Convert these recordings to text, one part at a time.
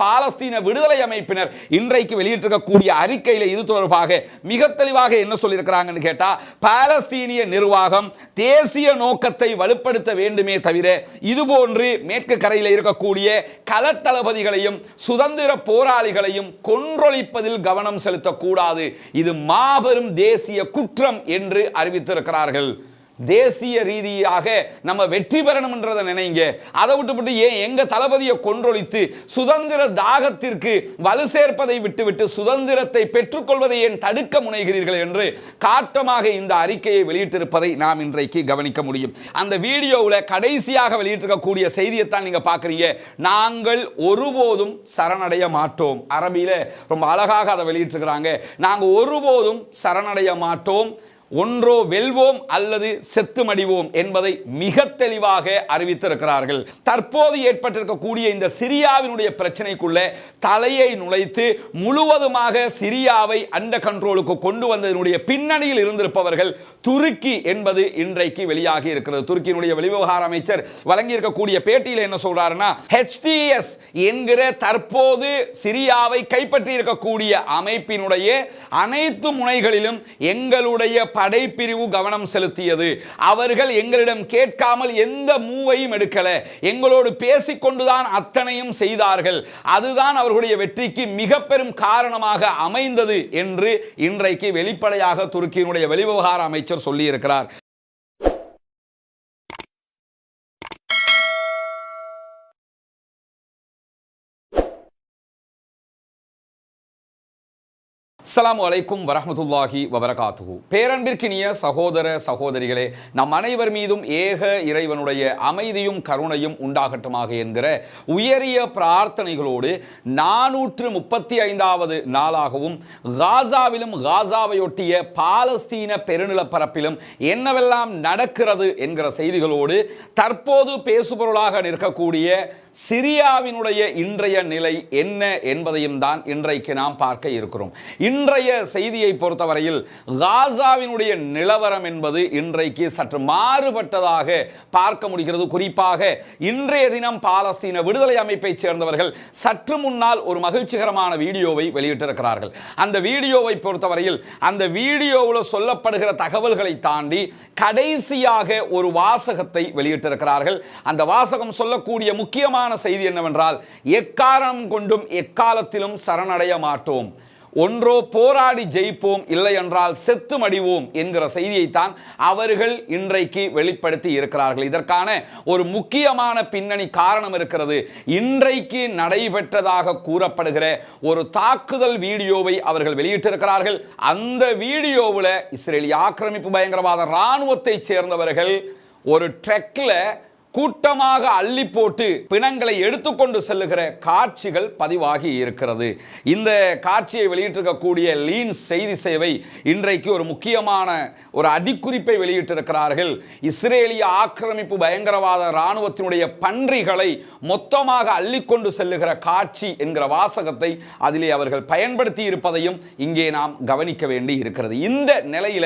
பாலஸ்தீன விடுதலை அமைப்பினர் இன்றைக்கு வெளியிட்டிருக்கக்கூடிய அறிக்கையில் இது தொடர்பாக மிக தெளிவாக என்ன சொல்லியிருக்கிறாங்கன்னு கேட்டா, பாலஸ்தீனிய நிர்வாகம் தேசிய நோக்கத்தை வலுப்படுத்த வேண்டுமே தவிர இதுபோன்று மேற்கு கரையில் இருக்கக்கூடிய களத்தளபதிகளையும் சுதந்திர போராளிகளையும் கொன்றொழிப்பதில் கவனம் செலுத்தக்கூடாது, இது மாபெரும் தேசிய குற்றம் என்று அறிவித்திருக்கிறார்கள். தேசிய ரீதியாக நம்ம வெற்றி பெறணும்ன்றதை நினைங்க, அதை விட்டுவிட்டு ஏன் எங்க தளபதியை கொன்றொழித்து சுதந்திர தாகத்திற்கு வலு சேர்ப்பதை விட்டுவிட்டு சுதந்திரத்தை பெற்றுக்கொள்வதை ஏன் தடுக்க முனைகிறீர்கள் என்று காட்டமாக இந்த அறிக்கையை வெளியிட்டிருப்பதை நாம் இன்றைக்கு கவனிக்க முடியும். அந்த வீடியோவில் கடைசியாக வெளியிட்டிருக்கக்கூடிய செய்தியை தான் நீங்க பார்க்குறீங்க. நாங்கள் ஒருபோதும் சரணடைய மாட்டோம். அரபியில ரொம்ப அழகாக அதை வெளியிட்டிருக்கிறாங்க. நாங்கள் ஒருபோதும் சரணடைய மாட்டோம், ஒன்றோ வெல்வோம் அல்லது செத்து மடிவோம் என்பதை மிக தெளிவாக அறிவித்திருக்கிறார்கள். தற்போது ஏற்பட்டிருக்கக்கூடிய இந்த சிரியாவினுடைய பிரச்சனைக்குள்ள தலையை நுழைத்து முழுவதுமாக சிரியாவை அந்த கண்ட்ரோலுக்கு கொண்டு வந்ததனுடைய பின்னணியில் இருந்திருப்பவர்கள் துருக்கி என்பது இன்றைக்கு வெளியாகி இருக்கிறது. துருக்கியினுடைய வெளிவிவகார அமைச்சர் வழங்கியிருக்கக்கூடிய பேட்டியில் என்ன சொல்றாருன்னா, HTS என்கிற தற்போது சிரியாவை கைப்பற்றி இருக்கக்கூடிய அமைப்பினுடைய அனைத்து முனைகளிலும் எங்களுடைய படைப்பிரிவு கவனம் செலுத்தியது. அவர்கள் எங்களிடம் கேட்காமல் எந்த மூவையும் எடுக்கல, எங்களோடு பேசிக்கொண்டுதான் அத்தனையும் செய்தார்கள். அதுதான் அவர்களுடைய வெற்றிக்கு மிக பெரும் காரணமாக அமைந்தது என்று இன்றைக்கு வெளிப்படையாக துருக்கியினுடைய வெளிவிவகார அமைச்சர் சொல்லியிருக்கிறார். அஸ்ஸலாமு அலைக்கும் வரஹ்மத்துல்லாஹி வபரகாத்துஹு. பேரன்பிற்கினிய சகோதர சகோதரிகளே, நம் அனைவர் மீதும் ஏக இறைவனுடைய அமைதியும் கருணையும் உண்டாகட்டுமாக என்கிற உயரிய பிரார்த்தனைகளோடு 435வது நாளாகவும் காசாவிலும் காசாவையொட்டிய பாலஸ்தீன பெருநிலப்பரப்பிலும் என்னவெல்லாம் நடக்கிறது என்கிற செய்திகளோடு தற்போது பேசுபொருளாக நிற்கக்கூடிய சிரியாவினுடைய இன்றைய நிலை என்ன என்பதையும் தான் இன்றைக்கு நாம் பார்க்க இருக்கிறோம். இன்றைய செய்தியை பொறுத்தவரையில் காசாவினுடைய நிலவரம் என்பது இன்றைக்கு சற்று மாறுபட்டதாக பார்க்க முடிகிறது. குறிப்பாக இன்றைய தினம் பாலஸ்தீன விடுதலை அமைப்பை சேர்ந்தவர்கள் சற்று முன்னால் ஒரு மகிழ்ச்சிகரமான வீடியோவை வெளியிட்டிருக்கிறார்கள். அந்த வீடியோவை பொறுத்தவரையில் அந்த வீடியோவில் சொல்லப்படுகிற தகவல்களை தாண்டி கடைசியாக ஒரு வாசகத்தை வெளியிட்டிருக்கிறார்கள். அந்த வாசகம் சொல்லக்கூடிய முக்கியமான செய்தி என்னவென்றால், எக்காரணம் கொண்டும் எக்காலத்திலும் சரணடைய மாட்டோம், ஒன்றோ போராடி ஜெயிப்போம், இல்லை என்றால் செத்து மடிவோம் என்கிற செய்தியைத்தான் அவர்கள் இன்றைக்கு வெளிப்படுத்தி இருக்கிறார்கள். இதற்கான ஒரு முக்கியமான பின்னணி காரணம் இருக்கிறது. இன்றைக்கு நடைபெற்றதாக கூறப்படுகிற ஒரு தாக்குதல் வீடியோவை அவர்கள் வெளியிட்டிருக்கிறார்கள். அந்த வீடியோவில் இஸ்ரேலிய ஆக்கிரமிப்பு பயங்கரவாத இராணுவத்தை சேர்ந்தவர்கள் ஒரு ட்ரக்கில் கூட்டமாக அள்ளி போட்டு பிணங்களை எடுத்துக்கொண்டு செல்லுகிற காட்சிகள் பதிவாகி இருக்கிறது. இந்த காட்சியை வெளியிட்டிருக்கக்கூடிய லீன் செய்தி சேவை இன்றைக்கு ஒரு முக்கியமான ஒரு அடிக்குறிப்பை வெளியிட்டிருக்கிறார்கள். இஸ்ரேலிய ஆக்கிரமிப்பு பயங்கரவாத இராணுவத்தினுடைய பன்றிகளை மொத்தமாக அள்ளிக்கொண்டு செல்லுகிற காட்சி என்கிற வாசகத்தை அதிலே அவர்கள் பயன்படுத்தி இருப்பதையும் இங்கே நாம் கவனிக்க வேண்டி இருக்கிறது. இந்த நிலையில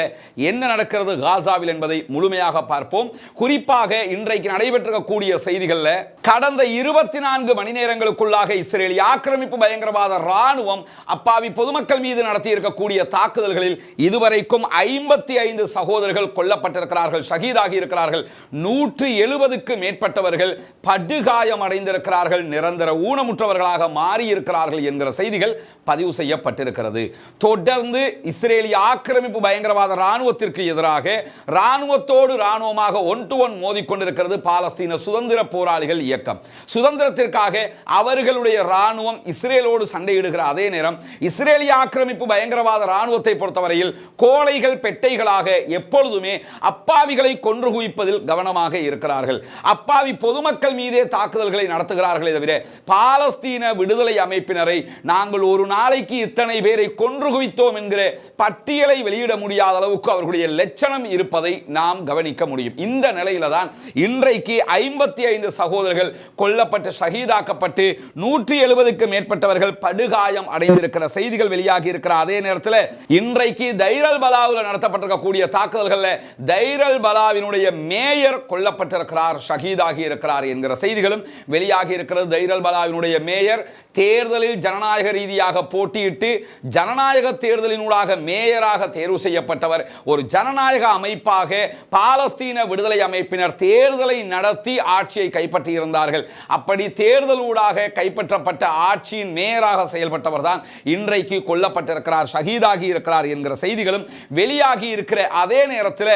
என்ன நடக்கிறது காசாவில் என்பதை முழுமையாக பார்ப்போம். குறிப்பாக இன்றைக்கு நடைபெற்ற செய்திகளில் கடந்த 24 மணி நேரங்களுக்குள்ளாக இஸ்ரேலிய ஆக்கிரமிப்பு பயங்கரவாத இராணுவம் அப்பாவி பொதுமக்கள் மீது நடத்தி இருக்கக்கூடிய தாக்குதல்களில் இதுவரைக்கும் 55 சகோதரர்கள் கொல்லப்பட்டிருக்கிறார்கள், ஷஹீதாகி இருக்கிறார்கள். 170க்கு மேற்பட்டவர்கள் படுகாயம் அடைந்திருக்கிறார்கள், நிரந்தர ஊனமுற்றவர்களாக மாறியிருக்கிறார்கள் என்கிற செய்திகள் பதிவு செய்யப்பட்டிருக்கிறது. தொடர்ந்து இஸ்ரேலிய ஆக்கிரமிப்பு பயங்கரவாத இராணுவத்திற்கு எதிராக இராணுவத்தோடு இராணுவமாக ஒன் டு ஒன் மோதிக்கொண்டிருக்கிறது பாலஸ்தீன சுதந்திர போராளிகள் இயக்கம். சுதந்திரத்திற்காக அவர்களுடைய இராணுவம் இஸ்ரேலோடு சண்டையிடுகிற அதே நேரம் இஸ்ரேலிய ஆக்கிரமிப்பு பயங்கரவாத இராணுவத்தை பொறுத்தவரையில் கோழைகள் பெட்டைகளாக எப்பொழுதுமே அப்பாவிகளை கொன்று குவிப்பதில் கவனமாக இருக்கிறார்கள். அப்பாவி பொதுமக்கள் மீதே தாக்குதல்களை நடத்துகிறார்களே தவிர பாலஸ்தீன விடுதலை அமைப்பினரை நாங்கள் ஒரு நாளைக்கு இத்தனை பேரை கொன்று குவித்தோம் என்கிற பட்டியலை வெளியிட முடியாத அளவுக்கு அவர்களுடைய லட்சணம் இருப்பதை நாம் கவனிக்க முடியும். இந்த நிலையில தான் இன்றைக்கு 55 சகோதரர்கள் கொல்லப்பட்டு ஷஹீதாக்கப்பட்டு 170க்கும் மேற்பட்டவர்கள் படுகாயம் அடைந்திருக்கிற செய்திகள் வெளியாகி இருக்கிற அதே நேரத்தில் இன்றைக்கு தைரல் பலாவில் நடத்தப்பட்டிருக்கக்கூடிய தாக்குதல்களில் தைரல் பலாவினுடைய மேயர் கொல்லப்பட்டிருக்கிறார், ஷஹீதாகி இருக்கிறார் என்கிற செய்திகளும் வெளியாகி இருக்கிறது. தைரல் பலாவினுடைய மேயர் தேர்தலில் ஜனநாயக ரீதியாக போட்டியிட்டு ஜனநாயக தேர்தலினூடாக மேயராக தேர்வு செய்யப்பட்டவர். ஒரு ஜனநாயக அமைப்பாக பாலஸ்தீன விடுதலை அமைப்பினர் தேர்தலை நடத்தி ஆட்சியை கைப்பற்றியிருந்தார்கள். அப்படி தேர்தலூடாக கைப்பற்றப்பட்ட ஆட்சியின் மேயராக செயல்பட்டவர் தான் இன்றைக்கு கொல்லப்பட்டிருக்கிறார், ஷஹீதாகி இருக்கிறார் என்கிற செய்திகளும் வெளியாகி இருக்கிற அதே நேரத்தில்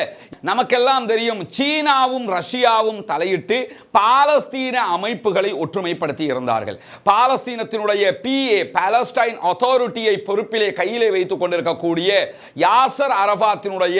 நமக்கெல்லாம் தெரியும், சீனாவும் ரஷ்யாவும் தலையிட்டு பாலஸ்தீன அமைப்புகளை ஒற்றுமைப்படுத்தி இருந்தார்கள். பாலஸ்தீனத்தினுடைய PA பாலஸ்டைன் அத்தாரிட்டியை பொறுப்பிலே கையிலே வைத்துக் கொண்டிருக்கக்கூடிய யாசர் அரபாத்தினுடைய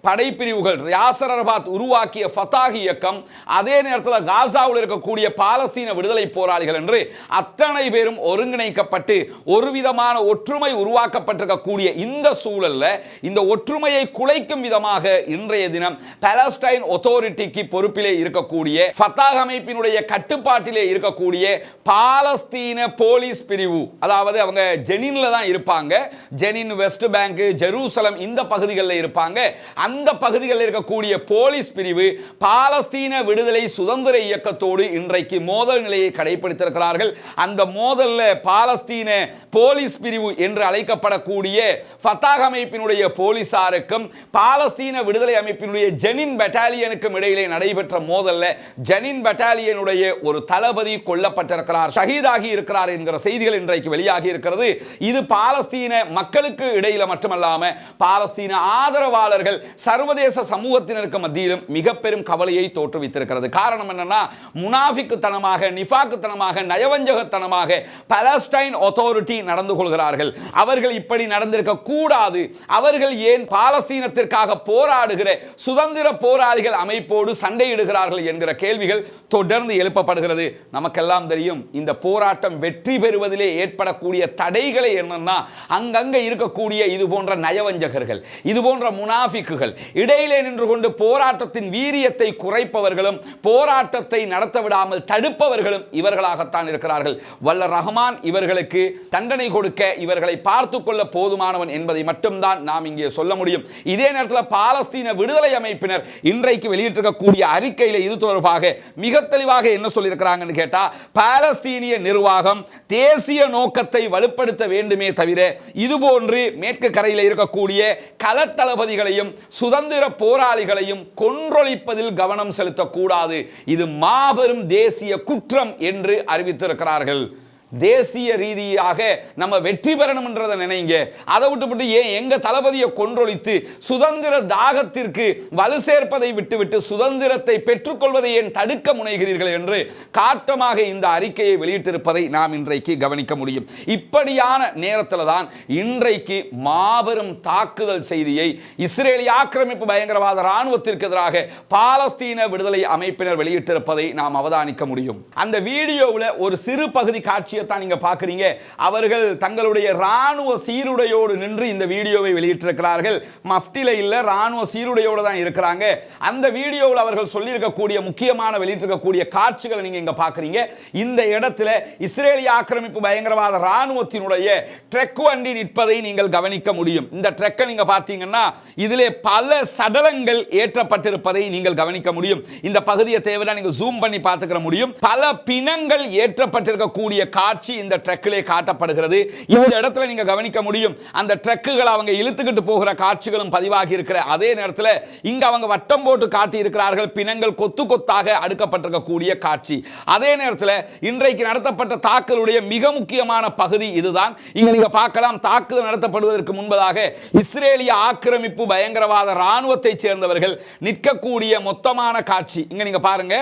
படைப்பிரிவுகள், யாசர் அரபாத் உருவாக்கிய ஃபத்தாஹ் இயக்கம், அதே நேரத்தில் காசாவில் இருக்கக்கூடிய பாலஸ்தீன விடுதலை போராளிகள் என்று அத்தனை பேரும் ஒருங்கிணைக்கப்பட்டு ஒரு விதமான ஒற்றுமை உருவாக்கப்பட்டிருக்கக்கூடிய இந்த சூழல்ல இந்த ஒற்றுமையை குலைக்கும் விதமாக இன்றைய தினம் பாலஸ்டைன் அத்தாரிட்டிக்கு பொறுப்பிலே இருக்கக்கூடிய ஃபத்தாஹ் அமைப்பினுடைய கட்டுப்பாட்டிலே இருக்கக்கூடிய பாலஸ்தீன போலீஸ் பிரிவு, அதாவது அவங்க ஜெனின்ல தான் இருப்பாங்க, ஜெனின், வெஸ்ட் பேங்க், ஜெருசலம் இந்த பகுதிகளில் இருப்பாங்க. அந்த பகுதிகளில் இருக்கக்கூடிய போலீஸ் பிரிவு பாலஸ்தீன விடுதலை சுதந்திர இயக்கத்தோடு இன்றைக்கு மோதல் நிலையை கடைபிடித்திருக்கிறார்கள். அந்த மோதல்ல பாலஸ்தீன போலீஸ் பிரிவு என்று அழைக்கப்படக்கூடிய ஃபத்தாஹ் அமைப்பினுடைய போலீசாருக்கும் பாலஸ்தீன விடுதலை அமைப்பினுடைய ஜெனின் பட்டாலியனுக்கும் இடையிலே நடைபெற்ற மோதல்ல ஜெனின் பட்டாலியனுடைய ஒரு தளபதி கொல்லப்பட்டிருக்கிறார், ஷஹீதாகி இருக்கிறார் என்கிற செய்திகள் இன்றைக்கு வெளியாகி இருக்கிறது. இது பாலஸ்தீன மக்களுக்கு இடையில மட்டுமல்லாம பாலஸ்தீன ஆதரவாளர்கள் சர்வதேச சமூகத்தினருக்கு மத்தியிலும் மிக பெரும் கவலையை தோற்றுவித்திருக்கிறது. காரணம் என்னன்னா, முனாஃபிக்குத்தனமாக, நிஃபாக்குத்தனமாக, நயவஞ்சகத்தனமாக பாலஸ்டைன் அத்தாரிட்டி நடந்து கொள்கிறார்கள். அவர்கள் இப்படி நடந்திருக்க கூடாது. அவர்கள் ஏன் பாலஸ்தீனத்திற்காக போராடுகிற சுதந்திர போராளிகள் அமைப்போடு சண்டையிடுகிறார்கள் என்கிற கேள்விகள் தொடர்ந்து எழுப்பப்படுகிறது. நமக்கெல்லாம் தெரியும், இந்த போராட்டம் வெற்றி பெறுவதிலே ஏற்படக்கூடிய தடைகளை என்னன்னா, அங்கங்க இருக்கக்கூடிய இது போன்ற நயவஞ்சகர்கள், இது போன்ற முனாஃபிக்குகள், இடையிலே நின்று கொண்டு போராட்டத்தின் வீரியத்தை குறைப்பவர்களும் போராட்டத்தை நடத்த விடாமல் தடுப்பவர்களும் இவர்களாகத்தான் இருக்கிறார்கள். வல்ல ரஹ்மான் இவர்களுக்கு தண்டனை கொடுக்க இவர்களை பார்த்து கொள்ள போதுமானவன் என்பதை மட்டும்தான் நாம் இங்கே சொல்ல முடியும். இதே நேரத்தில் பாலஸ்தீன விடுதலை அமைப்பினர் இன்றைக்கு வெளியிட்டிருக்கக்கூடிய அறிக்கையில் இது தொடர்பாக மிக தெளிவாக என்ன சொல்லியிருக்கிறாங்கன்னு கேட்டா, பாலஸ்தீனிய நிர்வாகம் தேசிய நோக்கத்தை வலுப்படுத்த வேண்டுமே தவிர இதுபோன்று மேற்கு கரையில் இருக்கக்கூடிய களத்தளபதிகளையும் சுதந்திர போராளிகளையும் கொன்றொழிப்பதில் கவனம் செலுத்தக்கூடாது. இது மாபெரும் தேசிய குற்றம் என்று அறிவித்திருக்கிறார்கள். தேசிய ரீதியாக நம்ம வெற்றி பெறணும்ன்றதை நினைங்க. அதை விட்டுவிட்டு ஏன் எங்க தளபதியை கொன்றொழித்து சுதந்திர தாகத்திற்கு வலு சேர்ப்பதை விட்டுவிட்டு சுதந்திரத்தை பெற்றுக்கொள்வதை ஏன் தடுக்க முனைகிறீர்கள் என்று காட்டமாக இந்த அறிக்கையை வெளியிட்டிருப்பதை நாம் இன்றைக்கு கவனிக்க முடியும். இப்படியான நேரத்தில் தான் இன்றைக்கு மாபெரும் தாக்குதல் செய்தியை இஸ்ரேலிய ஆக்கிரமிப்பு பயங்கரவாத இராணுவத்திற்கு எதிராக பாலஸ்தீன விடுதலை அமைப்பினர் வெளியிட்டிருப்பதை நாம் அவதானிக்க முடியும். அந்த வீடியோவில் ஒரு சிறு பகுதி காட்சி தான் நீங்க பாக்குறீங்க. அவர்கள் தங்களுடைய ராணுவ சீருடையோடு நின்று இந்த வீடியோவை வெளியிட்டிருக்கிறார்கள். மஃப்டில இல்ல, ராணுவ சீருடையோடு தான் இருக்கிறாங்க. அந்த வீடியோவில் அவர்கள் சொல்லியிருக்கக்கூடிய முக்கியமான வெளியிட்டிருக்கக்கூடிய காட்சிகளை நீங்க இங்க பாக்குறீங்க. இந்த இடத்துல இஸ்ரேலிய ஆக்கிரமிப்பு பயங்கரவாத ராணுவத்தினுடைய ட்ரக் வண்டி நிற்பதை நீங்கள் கவனிக்க முடியும். இந்த ட்ரக்கை நீங்க பார்த்தீங்கன்னா இதிலே பல சடலங்கள் ஏற்றப்பட்டிருப்பதை நீங்கள் கவனிக்க முடியும். இந்த பகுதியை தேவையான நீங்க ஜூம் பண்ணி பார்த்துக்கிற முடியும். பல பிணங்கள் ஏற்றப்பட்டிருக்கக்கூடிய காட்சி இந்த ட்ரக்கிலே காட்டப்படுகிறது. இந்த இடத்துல நீங்க கவனிக்க முடியும், அந்த ட்ரக்குகள் அவங்க இழுத்துக்கிட்டு போகிற காட்சிகளும் பதிவாகி இருக்கிற அதே நேரத்தில் இங்க அவங்க வட்டம் போட்டு காட்டி இருக்கிறார்கள். பிணங்கள் கொத்து கொத்தாக அடுக்கப்பட்டிருக்கக்கூடிய காட்சி. அதே நேரத்தில் இன்றைக்கு நடத்தப்பட்ட தாக்குதலுடைய மிக முக்கியமான பகுதி இதுதான். இங்க நீங்க பார்க்கலாம், தாக்குதல் நடத்தப்படுவதற்கு முன்பதாக இஸ்ரேலிய ஆக்கிரமிப்பு பயங்கரவாத ராணுவத்தை சேர்ந்தவர்கள் நிற்கக்கூடிய மொத்தமான காட்சி. இங்க நீங்க பாருங்க,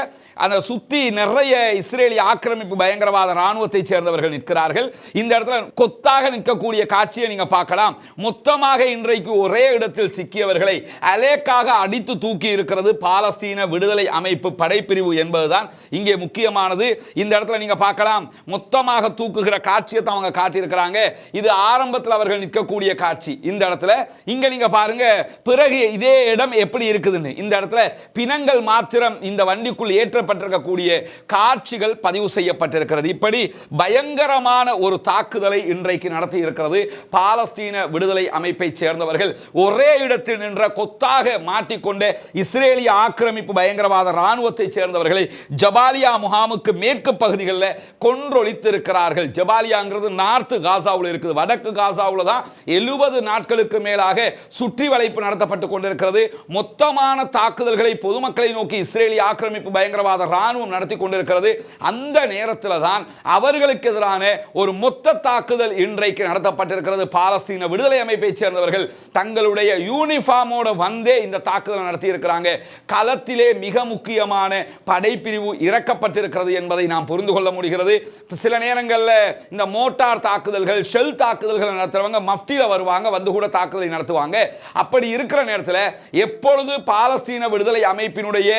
அந்த சுத்தி நிறைய இஸ்ரேலிய ஆக்கிரமிப்பு பயங்கரவாத ராணுவத்தை சேர்ந்தவர்கள் நிற்கிறார்கள். இந்த இடத்துல கொத்தாக நிற்கக்கூடிய காட்சியை நீங்க பார்க்கலாம். மொத்தமாக இன்றைக்கு ஒரே இடத்தில் சிக்கியவர்களை அலேக்காக அடித்து தூக்கி இருக்கிறது பாலஸ்தீன விடுதலை அமைப்பு படைப்பிரிவு என்பதுதான் இங்கே முக்கியமானது. இந்த இடத்துல நீங்க பார்க்கலாம், மொத்தமாக தூக்குகிற காட்சியை தான் அவங்க காட்டியிருக்கிறாங்க. இது ஆரம்பத்தில் அவர்கள் நிற்கக்கூடிய காட்சி. இந்த இடத்துல இங்க நீங்க பாருங்க, பிறகு இதே இடம் எப்படி இருக்குதுன்னு. இந்த இடத்துல பிணங்கள் மாத்திரம் இந்த வண்டிக்குள் ஏற்றப்பட்டிருக்கக்கூடிய காட்சிகள் பதிவு செய்யப்பட்டிருக்கிறது. இப்படி பயங்கரமான ஒரு தாக்குதலை இன்றைக்கு நடத்தி இருக்கிறது பாலஸ்தீன விடுதலை அமைப்பை சேர்ந்தவர்கள். ஒரே இடத்தில் நின்ற கொத்தாக மாட்டிக்கொண்ட இஸ்ரேலிய ஆக்கிரமிப்பு பயங்கரவாத ராணுவத்தை சேர்ந்தவர்களை ஜபாலியா முகாமுக்கு மேற்கு பகுதிகளில் கொன்றொழித்திருக்கிறார்கள். ஜபாலியாங்கிறது நார்த் காசாவில் இருக்குது. வடக்கு காசாவில் தான் 70 நாட்களுக்கு மேலாக சுற்றி வளைப்பு நடத்தப்பட்டு கொண்டிருக்கிறது. மொத்தமான தாக்குதல்களை பொதுமக்களை நோக்கி இஸ்ரேலிய ஆக்கிரமிப்பு பயங்கரவாத ராணுவம் நடத்தி கொண்டிருக்கிறது. அந்த நேரத்தில் தான் அவர்களுக்கு எதிரான ஒரு மொத்த தாக்குதல் இன்றைக்கு நடத்தப்பட்டிருக்கிறது. பாலஸ்தீன விடுதலை அமைப்பை சேர்ந்தவர்கள் தங்களுடைய யூனிஃபார்மோட வந்தே இந்த தாக்குதல் நடத்தி இருக்கிறாங்க. களத்திலே மிக முக்கியமான படைப்பிரிவு இறக்கப்பட்டிருக்கிறது என்பதை நாம் புரிந்து கொள்ள முடிகிறது. சில நேரங்களில் இந்த மோட்டார் தாக்குதல்கள், ஷெல் தாக்குதல்கள் நடத்துறவங்க மஃப்டியில் வருவாங்க, வந்து கூட தாக்குதலை நடத்துவாங்க. அப்படி இருக்கிற நேரத்தில் எப்பொழுது பாலஸ்தீன விடுதலை அமைப்பினுடைய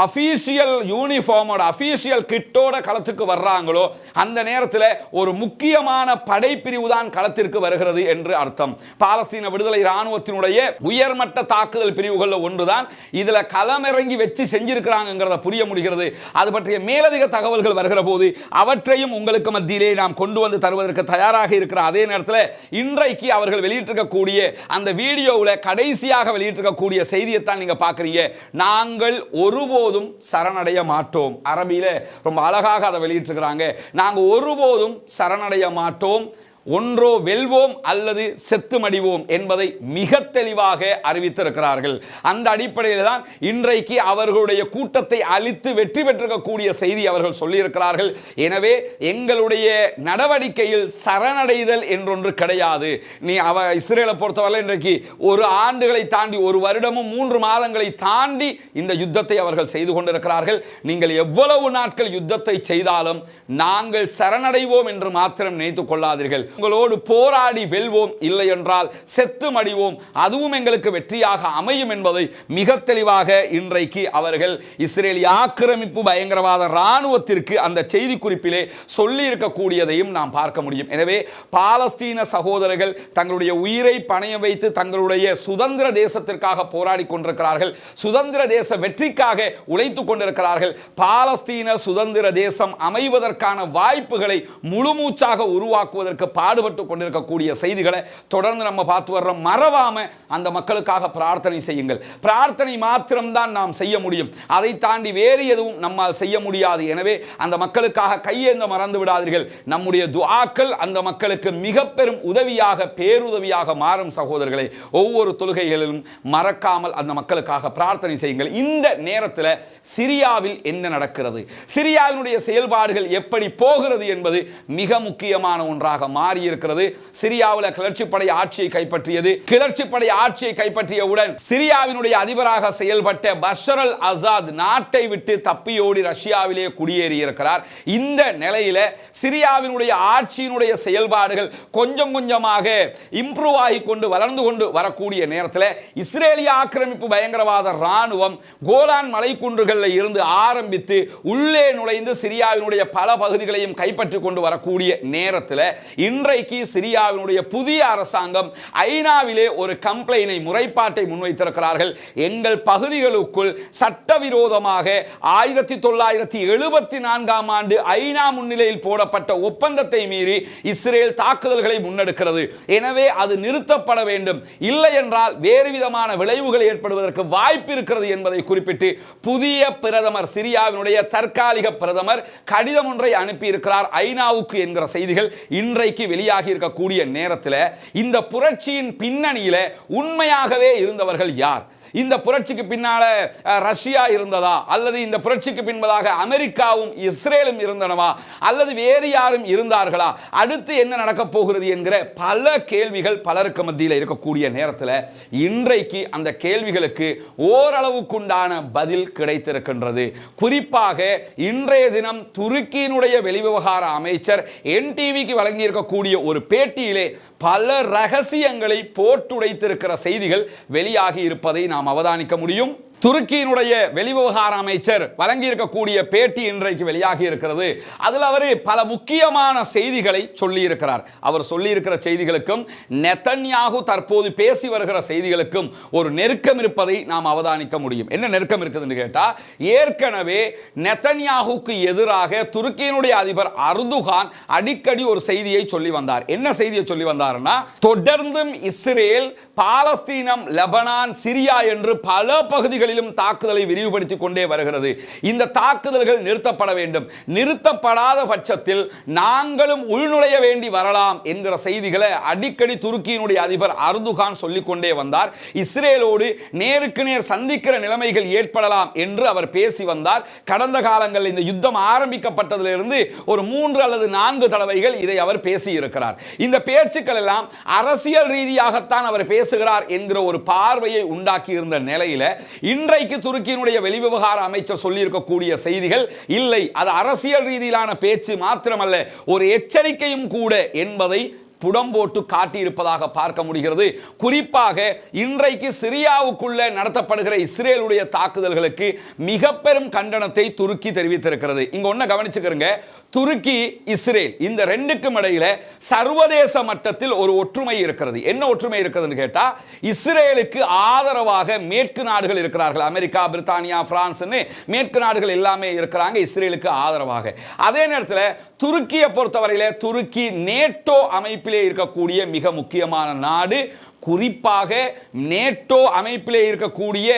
அபிஷியல் யூனிஃபார்மோட அபிஷியல் கிட்டோட களத்துக்கு வர்றாங்களோ அந்த நேரத்தில் ஒரு முக்கியமான படைப்பிரிவு தான் களத்திற்கு வருகிறது என்று அர்த்தம். பாலஸ்தீன விடுதலை ராணுவத்தினுடைய உயர்மட்ட தாக்குதல் பிரிவுகள் ஒன்றுதான் இதுல களமிறங்கி வச்சு செஞ்சிருக்கிறாங்கிறத புரிய முடிகிறது. அது பற்றிய மேலதிக தகவல்கள் வருகிற போது அவற்றையும் உங்களுக்கு மத்தியிலே நாம் கொண்டு வந்து தருவதற்கு தயாராக இருக்கிற அதே நேரத்தில் இன்றைக்கு அவர்கள் வெளியிட்டிருக்கக்கூடிய அந்த வீடியோவில் கடைசியாக வெளியிட்டிருக்கக்கூடிய செய்தியை தான் நீங்க பார்க்குறீங்க. நாங்கள் ஒருபோதும் சரணடைய மாட்டோம். அரபியில ரொம்ப அழகாக அதை வெளியிட்டிருக்கிறாங்க. நாங்கள் ஒருபோதும் சரணடைய மாட்டோம், ஒன்றோ வெல்வோம் அல்லது செத்து மடிவோம் என்பதை மிக தெளிவாக அறிவித்திருக்கிறார்கள். அந்த அடிப்படையில் தான் இன்றைக்கு அவர்களுடைய கூட்டத்தை அழித்து வெற்றி பெற்றிருக்கக்கூடிய செய்தி அவர்கள் சொல்லியிருக்கிறார்கள். எனவே எங்களுடைய நடவடிக்கையில் சரணடைதல் என்றொன்று கிடையாது. இஸ்ரேலை பொறுத்தவரை இன்றைக்கு ஒரு ஆண்டுகளை தாண்டி, ஒரு வருடமும் 3 மாதங்களை தாண்டி இந்த யுத்தத்தை அவர்கள் செய்து கொண்டிருக்கிறார்கள். நீங்கள் எவ்வளவு நாட்கள் யுத்தத்தை செய்தாலும் நாங்கள் சரணடைவோம் என்று மாத்திரம் நினைத்துக் கொள்ளாதீர்கள். உங்களோடு போராடி வெல்வோம், இல்லை என்றால் செத்து மடிவோம், அதுவும் எங்களுக்கு வெற்றியாக அமையும் என்பதை மிக தெளிவாக இன்றைக்கு அவர்கள் இஸ்ரேலிய ஆக்கிரமிப்பு பயங்கரவாத ராணுவத்திற்கு அந்த செய்தி குறிப்பிலே சொல்லி இருக்கக்கூடியதையும் நாம் பார்க்க முடியும். எனவே பாலஸ்தீன சகோதரர்கள் தங்களுடைய உயிரை பணைய வைத்து தங்களுடைய சுதந்திர தேசத்திற்காக போராடி கொண்டிருக்கிறார்கள். சுதந்திர தேச வெற்றிக்காக உழைத்துக் கொண்டிருக்கிறார்கள். பாலஸ்தீன சுதந்திர தேசம் அமைவதற்கான வாய்ப்புகளை முழுமூச்சாக உருவாக்குவதற்கு பாடுபட்டு கொண்டிருக்கக்கூடிய செய்திகளை தொடர்ந்து நம்ம பார்த்து வர்றோம். மறவாம அந்த மக்களுக்காக பிரார்த்தனை செய்யுங்கள். பிரார்த்தனை மாத்திரம்தான் நாம் செய்ய முடியும். அதை தாண்டி வேறு எதுவும் நம்மால் செய்ய முடியாது. எனவே அந்த மக்களுக்காக கையேந்த மறந்து விடாதீர்கள். நம்முடைய துஆக்கள் அந்த மக்களுக்கு மிக பெரும் உதவியாக, பேருதவியாக மாறும். சகோதரர்களை, ஒவ்வொரு தொழுகைகளிலும் மறக்காமல் அந்த மக்களுக்காக பிரார்த்தனை செய்யுங்கள். இந்த நேரத்தில் சிரியாவில் என்ன நடக்கிறது, சிரியாவினுடைய செயல்பாடுகள் எப்படி போகிறது என்பது மிக முக்கியமான ஒன்றாக மாறி இருக்கிறது. சிரியாவில் கிளர்ச்சிப்படை ஆட்சியை கைப்பற்றியது. கிளர்ச்சிப்படை ஆட்சியை கைப்பற்றியவுடன் சிரியாவினுடைய அதிபராக செயல்பட்ட பஷர் அல் அசாத் நாட்டை விட்டு தப்பியோடி ரஷ்யாவிலே குடியேறி இருக்கிறார். இந்த நிலையில சிரியாவினுடைய ஆட்சியினுடைய செயல்பாடுகள் கொஞ்சம் கொஞ்சமாக இம்ப்ரூவ் ஆகி கொண்டு வளர்ந்து கொண்டு வரக்கூடிய நேரத்தில் இஸ்ரேலிய ஆக்கிரமிப்பு பயங்கரவாத ராணுவம் கோலான் மலைக்குன்றுகளில் இருந்து ஆரம்பித்து உள்ளே நுழைந்து சிரியாவினுடைய பல பகுதிகளையும் கைப்பற்றி கொண்டு வரக்கூடிய நேரத்தில் இன்றைக்கு சிரியாவினுடைய புதிய அரசாங்கம் ஐநாவிலே ஒரு கம்ப்ளைனை, முறைப்பாட்டை முன்வைத்திருக்கிறார்கள். எங்கள் பகுதிகளுக்குள் சட்டவிரோதமாக 1974 ஆண்டு ஐநா முன்னிலையில் போடப்பட்ட ஒப்பந்தத்தை மீறி இஸ்ரேல் தாக்குதல்களை முன்னெடுக்கிறது. எனவே அது நிறுத்தப்பட வேண்டும், இல்லை என்றால் வேறு விதமான விளைவுகள் ஏற்படுவதற்கு வாய்ப்பு இருக்கிறது என்பதை குறிப்பிட்டு புதிய பிரதமர், சிரியாவினுடைய தற்காலிக பிரதமர் கடிதம் ஒன்றை அனுப்பியிருக்கிறார் ஐநாவுக்கு என்கிற செய்திகள் இன்றைக்கு வெளியாகி இருக்கக்கூடிய நேரத்தில் இந்த புரட்சியின் பின்னணியில் உண்மையாகவே இருந்தவர்கள் யார்? இந்த புரட்சிக்கு பின்னால ரஷ்யா இருந்ததா, அல்லது இந்த புரட்சிக்கு பின்பதாக அமெரிக்காவும் இஸ்ரேலும் இருந்தனவா, அல்லது வேறு யாரும் இருந்தார்களா, அடுத்து என்ன நடக்க போகிறது என்கிற பல கேள்விகள் பலருக்கு மத்தியில் இருக்கக்கூடிய நேரத்தில் இன்றைக்கு அந்த கேள்விகளுக்கு ஓரளவுக்குண்டான பதில் கிடைத்திருக்கின்றது. குறிப்பாக இன்றைய தினம் துருக்கியினுடைய வெளிவிவகார அமைச்சர் NTVக்கு வழங்கியிருக்கக்கூடிய ஒரு பேட்டியிலே பல ரகசியங்களை போட்டுடைத்திருக்கிற செய்திகள் வெளியாகி இருப்பதை நாம் அவதானிக்க முடியும். துருக்கியினுடைய வெளிவிவகார அமைச்சர் வழங்கியிருக்கக்கூடிய பேட்டி இன்றைக்கு வெளியாகி இருக்கிறது. அதில் அவர் பல முக்கியமான செய்திகளை சொல்லியிருக்கிறார். அவர் சொல்லியிருக்கிற செய்திகளுக்கும் நெதன்யாகு தற்போது பேசி வருகிற செய்திகளுக்கும் ஒரு நெருக்கம் இருப்பதை நாம் அவதானிக்க முடியும். என்ன நெருக்கம் இருக்குதுன்னு கேட்டால், ஏற்கனவே நெதன்யாகுக்கு எதிராக துருக்கியினுடைய அதிபர் அர்துகான் அடிக்கடி ஒரு செய்தியை சொல்லி வந்தார். என்ன செய்தியை சொல்லி வந்தார்னா, தொடர்ந்தும் இஸ்ரேல், பாலஸ்தீனம், லெபனான், சிரியா என்று பல பகுதிகளில் தாக்குதலை விரிவுபடுத்திக் கொண்டே வருகிறது. இந்த தாக்குதல்கள் நிறுத்தப்பட வேண்டும், நிறுத்தப்படாத பட்சத்தில் நாங்களும் உள்நுழைய வேண்டி வரலாம் என்கிற செய்திகளை அடிக்கடி துருக்கியினுடைய அதிபர் அர்துகான் சொல்லிக் கொண்டே வந்தார். இஸ்ரேலோடு நேருக்கு நேர் சந்திக்கிற நிலைமைகள் ஏற்படலாம் என்று அவர் பேசி வந்தார். கடந்த காலங்களில் இந்த யுத்தம் ஆரம்பிக்கப்பட்டதிலிருந்து ஒரு 3 அல்லது 4 தடவைகள் இதை அவர் பேசி இருக்கிறார். இந்த பேச்சுக்கள் எல்லாம் அரசியல் ரீதியாகத்தான் அவர் பேசுகிறார் என்கிற ஒரு பார்வையை உண்டாக்கி இருந்த நிலையில இன்றைக்கு துருக்கியினுடைய வெளிவிவகார அமைச்சர் சொல்லி இருக்கக்கூடிய செய்திகள் இல்லை, அது அரசியல் ரீதியிலான பேச்சு மாத்திரமல்ல, ஒரு எச்சரிக்கையும் கூட என்பதை புடம்போட்டு காட்டியிருப்பதாக பார்க்க முடிகிறது. குறிப்பாக இன்றைக்கு சிரியாவுக்குள்ள நடத்தப்படுகிற இஸ்ரேலுடைய தாக்குதல்களுக்கு மிக பெரும் கண்டனத்தை துருக்கி தெரிவித்திருக்கிறது. இங்க ஒன்ன கவனிச்சுக்கிறங்க, துருக்கி இஸ்ரேல் இந்த ரெண்டுக்கும் இடையில சர்வதேச மட்டத்தில் ஒரு ஒற்றுமை இருக்கிறது. என்ன ஒற்றுமை இருக்குதுன்னு கேட்டா, இஸ்ரேலுக்கு ஆதரவாக மேற்கு நாடுகள் இருக்கிறார்கள். அமெரிக்கா, பிரித்தானியா, பிரான்ஸ், மேற்கு நாடுகள் எல்லாமே இருக்கிறாங்க இஸ்ரேலுக்கு ஆதரவாக. அதே நேரத்தில் துருக்கியை பொறுத்தவரையில துருக்கி நேட்டோ அமைப்பிலே இருக்கக்கூடிய மிக முக்கியமான நாடு. குறிப்பாக நேட்டோ அமைப்பிலே இருக்கக்கூடிய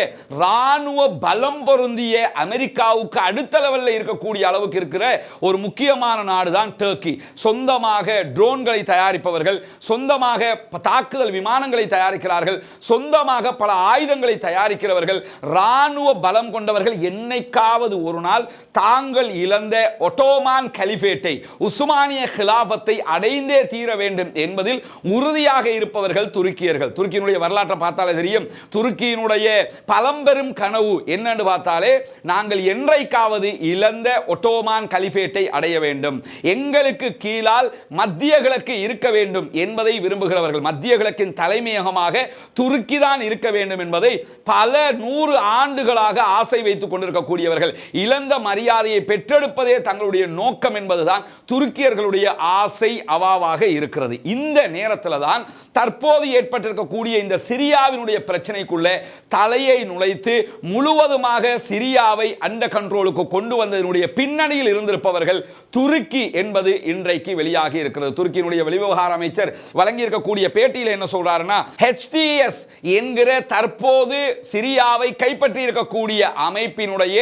ராணுவ பலம் பொருந்திய அமெரிக்காவுக்கு அடுத்த லெவலில் இருக்கக்கூடிய அளவுக்கு இருக்கிற ஒரு முக்கியமான நாடு தான் டர்க்கி. சொந்தமாக ட்ரோன்களை தயாரிப்பவர்கள், சொந்தமாக தாக்குதல் விமானங்களை தயாரிக்கிறார்கள், சொந்தமாக பல ஆயுதங்களை தயாரிக்கிறவர்கள், ராணுவ பலம் கொண்டவர்கள். என்னைக்காவது ஒரு நாள் தாங்கள் இழந்த ஒட்டோமான் கலிஃபேட்டை, உஸ்மானிய கிலாபத்தை அடைந்தே தீர வேண்டும் என்பதில் உறுதியாக இருப்பவர்கள் துருக்கியர்கள். துருக்கியினுடைய வரலாற்றை பார்த்தாலே தெரியும். துருக்கியினுடைய பழம்பெரும் கனவு என்னன்னு பார்த்தாலே, நாங்கள் என்றைக்காவது இழந்த ஒட்டோமான் கலிஃபேட்டை அடைய வேண்டும், எங்களுக்கு கீழால் மத்திய கிழக்கு இருக்க வேண்டும் என்பதை விரும்புகிறவர்கள். மத்திய கிழக்கின் தலைமையகமாக துருக்கி தான் இருக்க வேண்டும் என்பதை பல 100 ஆண்டுகளாக ஆசை வைத்துக் கொண்டிருக்கக்கூடியவர்கள். இழந்த மரியாதையை பெற்றெடுப்பதே தங்களுடைய நோக்கம் என்பதுதான் துருக்கியர்களுடைய ஆசை அவாவாக இருக்கிறது. இந்த நேரத்தில் தான் தற்போது ஏற்பட்டிருக்கக்கூடிய இந்த சிரியாவினுடைய பிரச்சனைக்குள்ள தலையை நுழைத்து முழுவதுமாக சிரியாவை அந்த கண்ட்ரோலுக்கு கொண்டு வந்ததனுடைய பின்னணியில் இருந்திருப்பவர்கள் துருக்கி என்பது இன்றைக்கு வெளியாகி இருக்கிறது. துருக்கியினுடைய வெளிவிவகார அமைச்சர் வழங்கி இருக்கக்கூடிய பேட்டியில் என்ன சொல்றாருன்னா, HTS என்கிற தற்போது சிரியாவை கைப்பற்றி இருக்கக்கூடிய அமைப்பினுடைய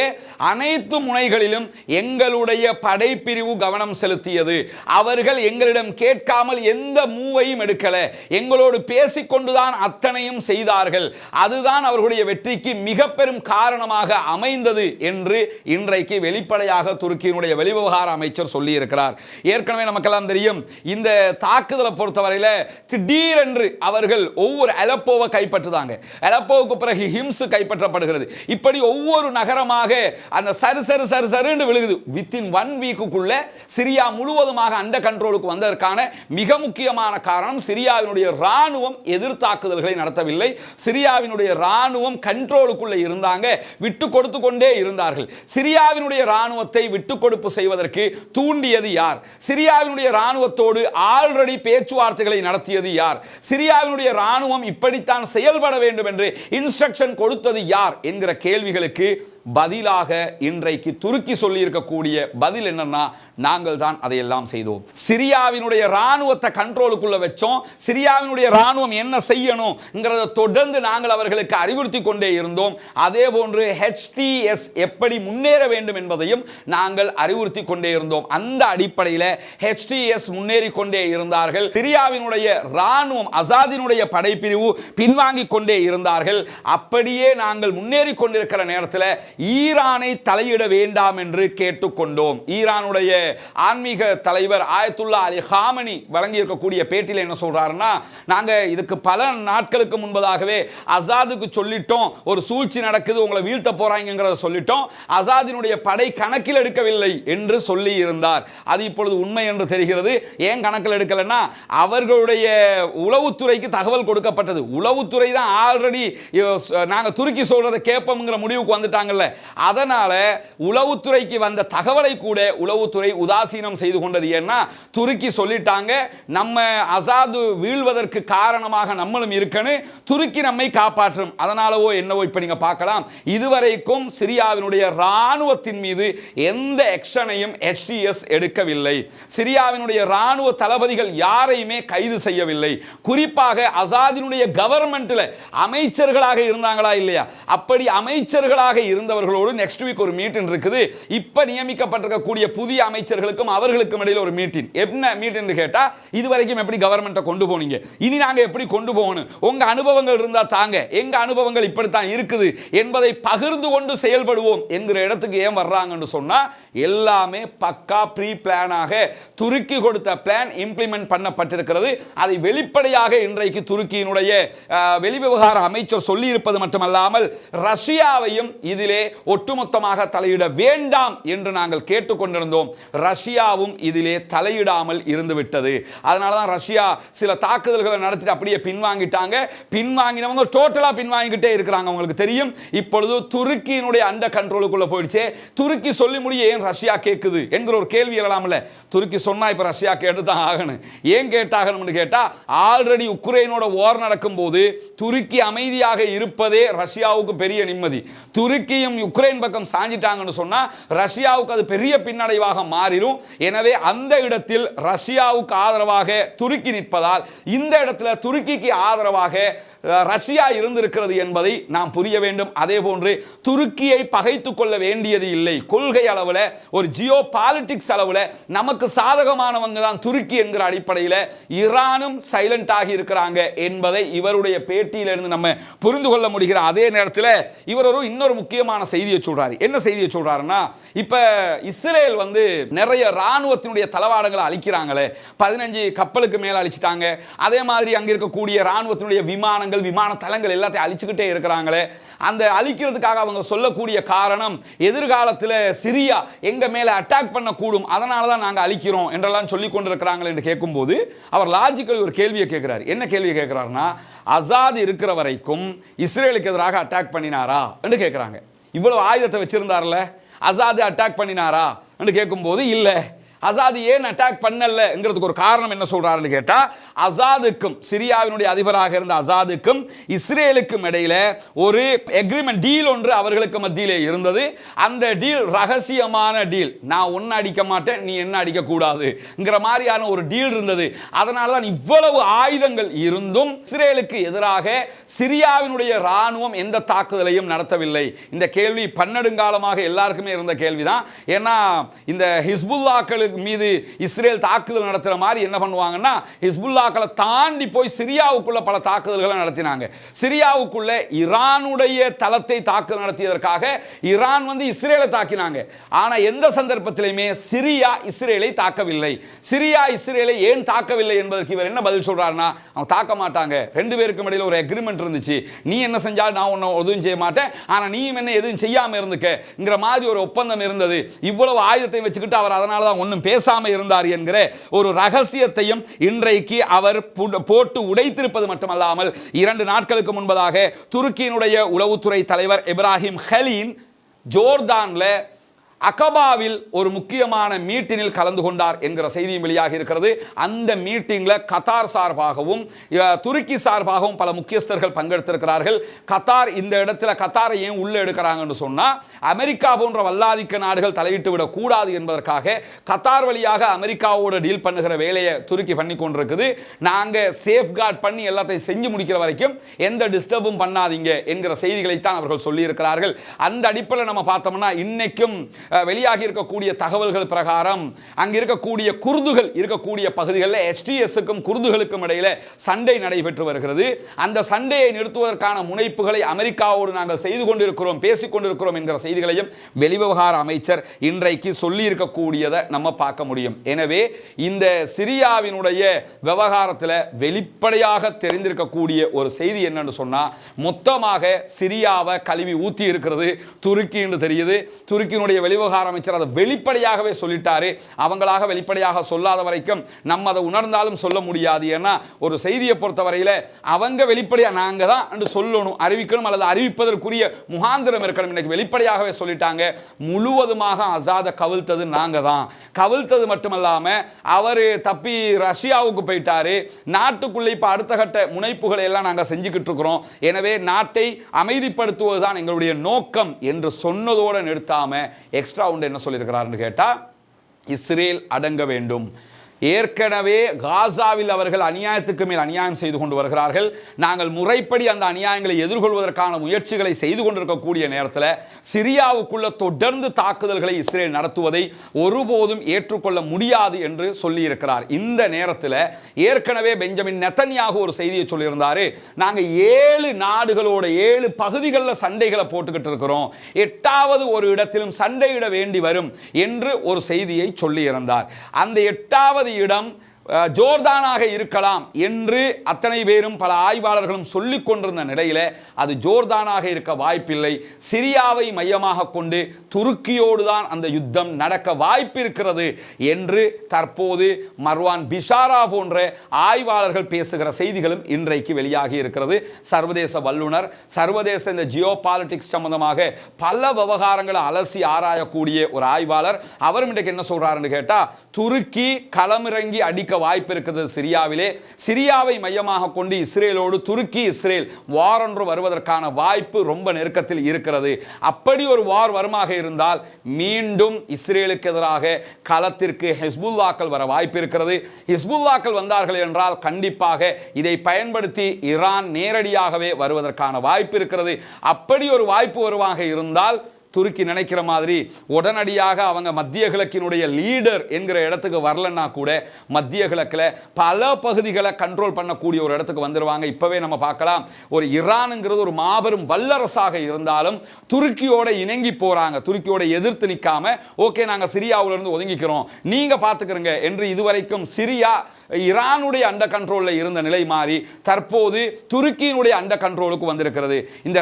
அனைத்து முனைகளிலும் எங்களுடைய படைப்பிரிவு கவனம் செலுத்தியது. அவர்கள் எங்களிடம் கேட்காமல் எந்த மூவையும் எடுக்கல, எங்களோடு பேசிக்கொண்டுதான் அத்தனையும் செய்தார்கள். அதுதான் அவர்களுடைய வெற்றிக்கு மிக பெரும் காரணமாக அமைந்தது என்று இன்றைக்கு வெளிப்படையாக துருக்கியினுடைய வெளிவிவகார அமைச்சர் சொல்லி இருக்கிறார். ஏற்கனவே நமக்கெல்லாம் தெரியும், இந்த தாக்குதலை பொறுத்தவரையில திடீரென்று அவர்கள் ஒவ்வொரு அலப்போவை கைப்பற்றுதாங்க. அலப்போவுக்கு பிறகு ஹிம்ஸ் கைப்பற்றப்படுகிறது. இப்படி ஒவ்வொரு நகரமாக அந்த சருன்னு விழுகுது. வித்தின் 1 வீக்குக்குள்ள சிரியா முழுவதுமாக அந்த கண்ட்ரோலுக்கு வந்ததற்கான மிக முக்கியமான காரணம், சிரியாவினுடைய ராணுவம் எதிர்த்தாக்குதல்களை நடத்தவில்லை. சிரியாவினுடைய ராணுவம் கண்ட்ரோலுக்குள்ள இருந்தாங்க, விட்டு கொடுத்து கொண்டே இருந்தார்கள். சிரியாவினுடைய ராணுவத்தை விட்டு கொடுப்பு செய்வதற்கு தூண்டியது யார்? சிரியாவினுடைய ராணுவத்தோடு ஆல்ரெடி பேச்சுவார்த்தைகளை நடத்தியது யார்? சிரியாவினுடைய ராணுவம் இப்படித்தான் செயல்பட வேண்டும் என்று இன்ஸ்ட்ரக்ஷன் கொடுத்தது யார் என்கிற கேள்விகளுக்கு பதிலாக இன்றைக்கு துருக்கி சொல்லி இருக்கக்கூடிய பதில் என்னன்னா, நாங்கள் தான் அதையெல்லாம் செய்தோம். சிரியாவினுடைய ராணுவத்தை கண்ட்ரோலுக்குள்ள வச்சோம். சிரியாவினுடைய ராணுவம் என்ன செய்யணும்ங்கிறத தொடர்ந்து நாங்கள் அவர்களுக்கு அறிவுறுத்தி கொண்டே இருந்தோம். அதே போன்று HTS எப்படி முன்னேற வேண்டும் என்பதையும் நாங்கள் அறிவுறுத்தி கொண்டே இருந்தோம். அந்த அடிப்படையில் HTS முன்னேறி கொண்டே இருந்தார்கள். சிரியாவினுடைய ராணுவம், அசாதினுடைய படைப்பிரிவு பின்வாங்கிக் கொண்டே இருந்தார்கள். அப்படியே நாங்கள் முன்னேறி கொண்டிருக்கிற நேரத்தில் ஈரானை தலையிட வேண்டாம் என்று கேட்டுக்கொண்டோம். ஈரானுடைய ஆன்மீக தலைவர் ஆயத்துல்லா அலி ஹாமனி வழங்கி இருக்கக்கூடிய பேட்டியில் என்ன சொல்றாருன்னா, நாங்க இதுக்கு பல நாட்களுக்கு முன்பதாகவே அசாதுக்கு சொல்லிட்டோம், ஒரு சூழ்ச்சி நடக்குது, உங்களை வீழ்த்த போறாங்கிறத சொல்லிட்டோம், அசாதினுடைய படை கணக்கில் எடுக்கவில்லை என்று சொல்லி இருந்தார். அது இப்பொழுது உண்மை என்று தெரிகிறது. ஏன் கணக்கில் எடுக்கலன்னா, அவர்களுடைய உளவுத்துறைக்கு தகவல் கொடுக்கப்பட்டது. உளவுத்துறை தான் ஆல்ரெடி நாங்க துருக்கி சொல்றதை கேட்போம்ங்கிற முடிவுக்கு வந்துட்டாங்கல்ல. அதனால உளவுத்துறைக்கு வந்த தகவலை கூட உளவுத்துறை உதாசீனம் செய்து கொண்டது. ஏன்னா துருக்கி சொல்லிட்டாங்க, நம்ம அசாது வீழ்வதற்கு காரணமாக நம்மளும் இருக்கணும், துருக்கி நம்மை காப்பாற்றும். அதனாலவோ என்னவோ இப்ப நீங்க பார்க்கலாம், இதுவரைக்கும் சிரியாவினுடைய ராணுவத்தின் மீது எந்த ஆக்ஷனையும் HTS எடுக்கவில்லை. சிரியாவினுடைய ராணுவ தளபதிகள் யாரையுமே கைது செய்யவில்லை. குறிப்பாக அசாதினுடைய கவர்மெண்ட்ல அமைச்சர்களாக இருந்தாங்களா இல்லையா, அப்படி அமைச்சர்களாக இருந்தவர்களோடு நெக்ஸ்ட் வீக் ஒரு மீட்டிங் இருக்குது. இப்ப நியமிக்கப்பட்டிருக்கக்கூடிய புதிய அமைச்சர்களுக்கும் அவர்களுக்கும் இடையில் ஒரு மீட்டிங். என்ன மீட்டிங் கேட்டா, இதுவரைக்கும் எப்படி கவர்மெண்ட்டை கொண்டு போனீங்க, இனி நாங்க எப்படி கொண்டு போகணும், உங்க அனுபவங்கள் இருந்தா தாங்க, எங்க அனுபவங்கள் இப்படித்தான் இருக்குது என்பதை பகிர்ந்து கொண்டு செயல்படுவோம் என்கிற இடத்துக்கு ஏன் வர்றாங்கன்னு சொன்னா, எல்லாமே பக்கா ப்ரீ பிளானாக துருக்கி கொடுத்த பிளான் இம்ப்ளிமெண்ட் பண்ணப்பட்டிருக்கிறது. அதை வெளிப்படையாக இன்றைக்கு துருக்கியினுடைய வெளிவிவகார அமைச்சர் சொல்லி இருப்பது மட்டுமல்லாமல் ரஷ்யாவையும் இதிலே ஒட்டுமொத்தமாக தலையிட வேண்டாம் என்று நாங்கள் கேட்டுக்கொண்டிருந்தோம். ரஷ்யாவும் இதிலே தலையிடாமல் இருந்துவிட்டது. அதனால தான் ரஷ்யா சில தாக்குதல்களை நடத்திட்டு அப்படியே பின்வாங்கிட்டாங்க. பின்வாங்கினவங்க டோட்டலா பின்வாங்கிட்டே இருக்கிறாங்க. உங்களுக்கு தெரியும், இப்பொழுது துருக்கியினுடைய அந்த கண்ட்ரோலுக்குள்ள போயிடுச்சு. துருக்கி சொல்லி முடிய ஏன் ரஷ்யா கேட்குது என்கிற ஒரு கேள்வி எழலாம்ல. துருக்கி சொன்னா இப்ப ரஷ்யா கேட்டு தான் ஆகணும். ஏன் கேட்டாகணும்னு கேட்டா, ஆல்ரெடி உக்ரைனோட வார் நடக்கும் போது துருக்கி அமைதியாக இருப்பதே ரஷ்யாவுக்கு பெரிய நிம்மதி. துருக்கியும் உக்ரைன் பக்கம் சாஞ்சிட்டாங்கன்னு சொன்னா ரஷ்யாவுக்கு அது பெரிய பின்னடைவாக மாறிடும். எனவே அந்த இடத்தில் ரஷ்யாவுக்கு ஆதரவாக துருக்கி நிற்பதால் இந்த இடத்துல துருக்கிக்கு ஆதரவாக ரஷ்யா இருந்திருக்கிறது என்பதை நாம் புரிய வேண்டும். அதே போன்று துருக்கியை பகைத்துக் கொள்ள வேண்டியது இல்லை. கொள்கை அளவில், ஒரு ஜியோ பாலிட்டிக்ஸ் அளவில் நமக்கு சாதகமானவங்க தான் துருக்கி என்கிற அடிப்படையில் ஈரானும் சைலண்ட் ஆகி இருக்கிறாங்க என்பதை இவருடைய பேட்டியிலிருந்து நம்ம புரிந்து கொள்ள முடிகிற அதே நேரத்தில் இவர் இன்னொரு முக்கியமான செய்தியை சொல்றாரு. என்ன செய்தியை சொல்றாருன்னா, இப்ப இஸ்ரேல் நிறைய ராணுவத்தினுடைய தளவாடங்களை அழிக்கிறாங்களே, 15 கப்பலுக்கு மேல அழிச்சிட்டாங்க. அதே மாதிரி அங்க இருக்கக்கூடிய ராணுவத்தினுடைய விமானங்கள், விமான தளங்கள் எல்லாத்தையும் அழிச்சுக்கிட்டே இருக்கிறாங்களே. அந்த அழிக்கிறதுக்காக அவங்க சொல்லக்கூடிய காரணம், எதிர்காலத்தில் சிரியா எங்க மேல அட்டாக் பண்ணக்கூடும், அதனால தான் நாங்கள் அழிக்கிறோம் என்றெல்லாம் சொல்லி கொண்டிருக்கிறாங்க என்று கேட்கும்போது அவர் லாஜிக்கலி ஒரு கேள்வியை கேட்கிறார். என்ன கேள்வியை கேட்கிறாருன்னா, அசாத் இருக்கிற வரைக்கும் இஸ்ரேலுக்கு எதிராக அட்டாக் பண்ணினாரா என்று கேட்கிறாங்க. இவ்வளவு ஆயுதத்தை வச்சிருந்தார்ல, அசாத் அட்டாக் பண்ணினாரா என்று கேட்கும்போது இல்லை. அசாத் ஏன் அட்டாக் பண்ணலங்கிறதுக்கு ஒரு காரணம் என்ன சொல்றாருன்னு கேட்டா, அசாதுக்கும் சிரியாவினுடைய அதிபராக இருந்த அசாதுக்கும் இஸ்ரேலுக்கும் இடையில ஒரு எக்ரிமெண்ட் டீல் ஒன்று அவர்களுக்கு மத்தியிலே இருந்தது. அந்த டீல் ரகசியமான டீல். நான் ஒன்னு அடிக்க மாட்டேன், நீ என்ன அடிக்க கூடாதுங்கிற மாதிரியான ஒரு டீல் இருந்தது. அதனால தான் இவ்வளவு ஆயுதங்கள் இருந்தும் இஸ்ரேலுக்கு எதிராக சிரியாவினுடைய ராணுவம் எந்த தாக்குதலையும் நடத்தவில்லை. இந்த கேள்வி பன்னெடுங்காலமாக எல்லாருக்குமே இருந்த கேள்விதான். ஏன்னா இந்த ஹிஸ்புல்லாக்களுக்கு மீது இஸ்ரேல் தாக்குதல் நடத்துற மாதிரி என்ன பண்ணுவாங்கன்னா, ஹிஸ்புல்லாக்களை தாண்டி போய் சிரியாவுக்குள்ள பல தாக்குதல்களை நடத்தினாங்க. சிரியாவுக்குள்ள ஈரானுடைய தளத்தை தாக்குதல் நடத்தியதற்காக ஈரான் இஸ்ரேலை தாக்கினாங்க. ஆனா எந்த சந்தர்ப்பத்திலுமே சிரியா இஸ்ரேலை தாக்கவில்லை. சிரியா இஸ்ரேலை ஏன் தாக்கவில்லை என்பதற்கு இவர் என்ன பதில் சொல்றாருன்னா, அவங்க தாக்க மாட்டாங்க, ரெண்டு பேருக்கும் இடையில ஒரு அக்ரிமெண்ட் இருந்துச்சு, நீ என்ன செஞ்சாலும் நான் ஒன்னும் எதுவும் செய்ய மாட்டேன், ஆனா நீ என்ன எதுவும் செய்யாம இருந்துக்கங்கிற மாதிரி ஒரு ஒப்பந்தம் இருந்தது. இவ்வளவு ஆயுதத்தை வச்சுக்கிட்டு அவர் அதனால தான் ஒன்னும் பேசாம இருந்தார் என்கிற ஒரு ரகசியத்தையும் இன்றைக்கு அவர் போட்டு உடைத்திருப்பது மட்டுமல்லாமல் 2 நாட்களுக்கு முன்பதாக துருக்கியினுடைய உளவுத்துறை தலைவர் இப்ராஹிம் ஹலீன் ஜோர்தான்ல அகபாவில் ஒரு முக்கியமான மீட்டிங்கில் கலந்து கொண்டார் என்கிற செய்தியும் வெளியாக இருக்கிறது. அந்த மீட்டிங்ல கத்தார் சார்பாகவும் துருக்கி சார்பாகவும் பல முக்கியஸ்தர்கள் பங்கெடுத்திருக்கிறார்கள். கத்தார் இந்த இடத்துல கத்தாரை ஏன் உள்ள எடுக்கிறாங்கன்னு சொன்னா, அமெரிக்கா போன்ற வல்லாதிக்க நாடுகள் தலையிட்டு விடக் கூடாது என்பதற்காக கத்தார் வழியாக அமெரிக்காவோட டீல் பண்ணுகிற வேலையை துருக்கி பண்ணி கொண்டிருக்குது. நாங்க சேஃப்கார்ட் பண்ணி எல்லாத்தையும் செஞ்சு முடிக்கிற வரைக்கும் எந்த டிஸ்டர்பும் பண்ணாதீங்க என்கிற செய்திகளை தான் அவர்கள் சொல்லி இருக்கிறார்கள். அந்த அடிப்படையில் நம்ம பார்த்தோம்னா இன்னைக்கும் வெளியாகி இருக்கக்கூடிய தகவல்கள் பிரகாரம் அங்க இருக்கக்கூடிய குர்துகள் இருக்கக்கூடிய பகுதிகளில் எஸ்டிஎஸ்க்கும் குர்துகளுக்கும் இடையில சண்டை நடைபெற்று வருகிறது. அந்த சண்டையை நிறுத்துவதற்கான முனைப்புகளை அமெரிக்காவோடு நாங்கள் செய்து கொண்டிருக்கிறோம், பேசிக் கொண்டிருக்கிறோம் என்கிற செய்திகளையும் வெளிவிவகார அமைச்சர் இன்றைக்கு சொல்லி இருக்கக்கூடியதை நம்ம பார்க்க முடியும். எனவே இந்த சிரியாவினுடைய விவகாரத்தில் வெளிப்படையாக தெரிந்திருக்கக்கூடிய ஒரு செய்தி என்னன்னு சொன்னா, மொத்தமாக சிரியாவை கழுவி ஊத்தி இருக்கிறது துருக்கி என்று தெரியுது. துருக்கியினுடைய விவகார அமைச்சர் அதை வெளிப்படையாகவே சொல்லிட்டாரு. அவங்களாக வெளிப்படையாக சொல்லாத வரைக்கும் நம்ம அதை உணர்ந்தாலும் சொல்ல முடியாது. ஏன்னா ஒரு செய்தியை பொறுத்தவரையில் அவங்க வெளிப்படையாக நாங்க தான் என்று சொல்லணும், அறிவிக்கணும், அல்லது அறிவிப்பதற்குரிய முகாந்திரம் இருக்கணும். இன்னைக்கு வெளிப்படையாகவே சொல்லிட்டாங்க, முழுவதுமாக அசாத கவிழ்த்தது நாங்க தான். கவிழ்த்தது மட்டுமல்லாம அவர் தப்பி ரஷ்யாவுக்கு போயிட்டாரு. நாட்டுக்குள்ளே இப்ப அடுத்த கட்ட முனைப்புகளை எல்லாம் நாங்க செஞ்சுக்கிட்டு இருக்கிறோம். எனவே நாட்டை அமைதிப்படுத்துவதுதான் எங்களுடைய நோக்கம் என்று சொன்னதோடு நிறுத்தாம எக்ஸ்ட்ரா உண்டு என்ன சொல்லியிருக்கிறார்னு கேட்டா, இஸ்ரேல் அடங்க வேண்டும். ஏற்கனவே காசாவில் அவர்கள் அநியாயத்துக்கு மேல் அநியாயம் செய்து கொண்டு வருகிறார்கள். நாங்கள் முறைப்படி அந்த அநியாயங்களை எதிர்கொள்வதற்கான முயற்சிகளை செய்து கொண்டிருக்கக்கூடிய நேரத்தில் சிரியாவுக்குள்ள தொடர்ந்து தாக்குதல்களை இஸ்ரேல் நடத்துவதை ஒருபோதும் ஏற்றுக்கொள்ள முடியாது என்று சொல்லியிருக்கிறார். இந்த நேரத்தில் ஏற்கனவே பெஞ்சமின் நெத்தன்யாகு ஒரு செய்தியை சொல்லியிருந்தாரு, நாங்கள் 7 நாடுகளோட 7 பகுதிகளில் சண்டைகளை போட்டுக்கிட்டு இருக்கிறோம், 8வது ஒரு இடத்திலும் சண்டையிட வேண்டி வரும் என்று ஒரு செய்தியை சொல்லியிருந்தார். அந்த 8வது இடம் ஜோர்தானாக இருக்கலாம் என்று அத்தனை பேரும் பல ஆய்வாளர்களும் சொல்லிக் கொண்டிருந்த நிலையில அது ஜோர்தானாக இருக்க வாய்ப்பில்லை. சிரியாவை மையமாக கொண்டு துருக்கியோடு தான் அந்த யுத்தம் நடக்க வாய்ப்பு இருக்கிறது என்று தற்போது மர்வான் பிஷாரா போன்ற ஆய்வாளர்கள் பேசுகிற செய்திகளும் இன்றைக்கு வெளியாகி இருக்கிறது. சர்வதேச வல்லுனர், சர்வதேச இந்த ஜியோ பாலிடிக்ஸ் சம்பந்தமாக பல விவகாரங்களை அலசி ஆராயக்கூடிய ஒரு ஆய்வாளர், அவரும் இன்றைக்கு என்ன சொல்றாருன்னு கேட்டா, துருக்கி களமிறங்கி அடிக்க வாய்ப்பு இருக்கிறது சிரியாவிலே. சிரியாவை மையமாக கொண்டு இஸ்ரேலோடு துருக்கி இஸ்ரேல் வார் ஒன்று வருவதற்கான வாய்ப்பு ரொம்ப நெருக்கத்தில் இருக்கிறது. அப்படி ஒரு வார் வருமாக இருந்தால் மீண்டும் இஸ்ரேலுக்கு எதிராக களத்திற்கு ஹிஸ்புல்லாக்கள் வர வாய்ப்பு இருக்கிறது. ஹிஸ்புல்லாக்கள் வந்தார்கள் என்றால் கண்டிப்பாக இதை பயன்படுத்தி ஈரான் நேரடியாகவே வருவதற்கான வாய்ப்பு இருக்கிறது. அப்படி ஒரு வாய்ப்பு வருவாக இருந்தால் துருக்கி நினைக்கிற மாதிரி உடனடியாக அவங்க மத்திய கிழக்கினுடைய லீடர் என்கிற இடத்துக்கு வரலன்னா கூட மத்திய கிழக்கில் பல பகுதிகளை கண்ட்ரோல் பண்ணக்கூடிய ஒரு இடத்துக்கு வந்துடுவாங்க. இப்பவே நம்ம பார்க்கலாம், ஒரு ஈரானுங்கிறது ஒரு மாபெரும் வல்லரசாக இருந்தாலும் துருக்கியோட இணங்கி போறாங்க. துருக்கியோட எதிர்த்து நிற்காம ஓகே நாங்க சிரியாவில இருந்து ஒதுங்கிக்கிறோம், நீங்க பார்த்துக்கிறங்க என்று இதுவரைக்கும் சிரியா ஈரானுடைய அண்ட கண்ட்ரோலில் இருந்த நிலை மாறி தற்போது துருக்கியினுடைய அண்ட கண்ட்ரோலுக்கு வந்திருக்கிறது. இந்த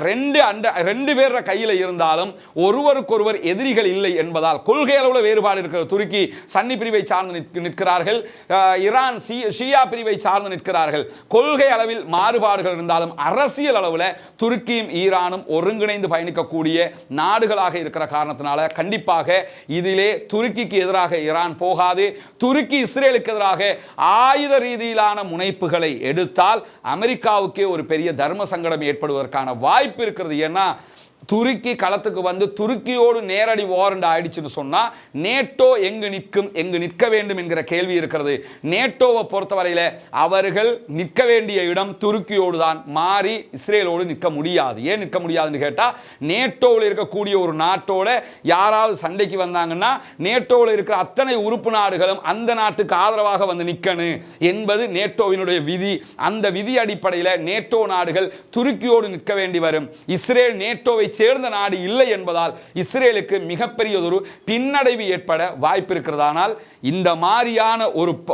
ரெண்டு பேர கையில் இருந்தாலும் ஒருவருக்கொருவர் எதிரிகள் இல்லை என்பதால் கொள்கை அளவில் வேறுபாடு இருக்கிற துருக்கி சன்னி பிரிவை சார்ந்து நிற்கிறார்கள், ஈரான் ஷியா பிரிவை சார்ந்து நிற்கிறார்கள். கொள்கை அளவில் மாறுபாடுகள் இருந்தாலும் அரசியல் அளவில் துருக்கியும் ஈரானும் ஒருங்கிணைந்து பயணிக்கக்கூடிய நாடுகளாக இருக்கிற காரணத்தினால கண்டிப்பாக இதிலே துருக்கிக்கு எதிராக ஈரான் போகாது. துருக்கி இஸ்ரேலுக்கு எதிராக ஆயுத ரீதியிலான முனைப்புகளை எடுத்தால் அமெரிக்காவுக்கே ஒரு பெரிய தர்ம சங்கடம் ஏற்படுவதற்கான வாய்ப்பு இருக்கிறது. ஏன்னா துருக்கி களத்துக்கு வந்து துருக்கியோடு நேரடி வாரண்ட் ஆயிடுச்சுன்னு சொன்னா நேட்டோ எங்கு நிற்கும், எங்கு நிற்க வேண்டும் என்கிற கேள்வி இருக்கிறது. நேட்டோவை பொறுத்தவரையில் அவர்கள் நிற்க வேண்டிய இடம் துருக்கியோடு தான், மாறி இஸ்ரேலோடு நிற்க முடியாது. ஏன் நிற்க முடியாதுன்னு கேட்டால், நேட்டோவில் இருக்கக்கூடிய ஒரு நாட்டோட யாராவது சண்டைக்கு வந்தாங்கன்னா நேட்டோவில் இருக்கிற அத்தனை உறுப்பு நாடுகளும் அந்த நாட்டுக்கு ஆதரவாக வந்து நிற்கணும் என்பது நேட்டோவினுடைய விதி. அந்த விதி அடிப்படையில் நேட்டோ நாடுகள் துருக்கியோடு நிற்க வேண்டி வரும். இஸ்ரேல் நேட்டோவை சேர்ந்த நாடு இல்லை என்பதால் இஸ்ரேலுக்கு மிகப்பெரியதொரு பின்னடைவு ஏற்பட வாய்ப்பு இருக்கிறதானால் இந்த மாதிரியான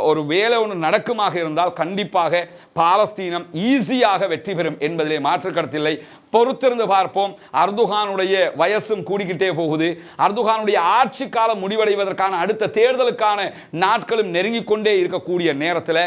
ஒரு வேலை ஒன்று நடக்குமாக இருந்தால் கண்டிப்பாக பாலஸ்தீனம் ஈஸியாக வெற்றி பெறும் என்பதிலே மாற்று கருத்தில்லை. பொறுத்திருந்து பார்ப்போம். அர்துகானுடைய வயசும் கூடிக்கிட்டே போகுது. அர்துகானுடைய ஆட்சி காலம் முடிவடைவதற்கான அடுத்த தேர்தலுக்கான நாட்களும் நெருங்கிக் கொண்டே இருக்கக்கூடிய நேரத்தில்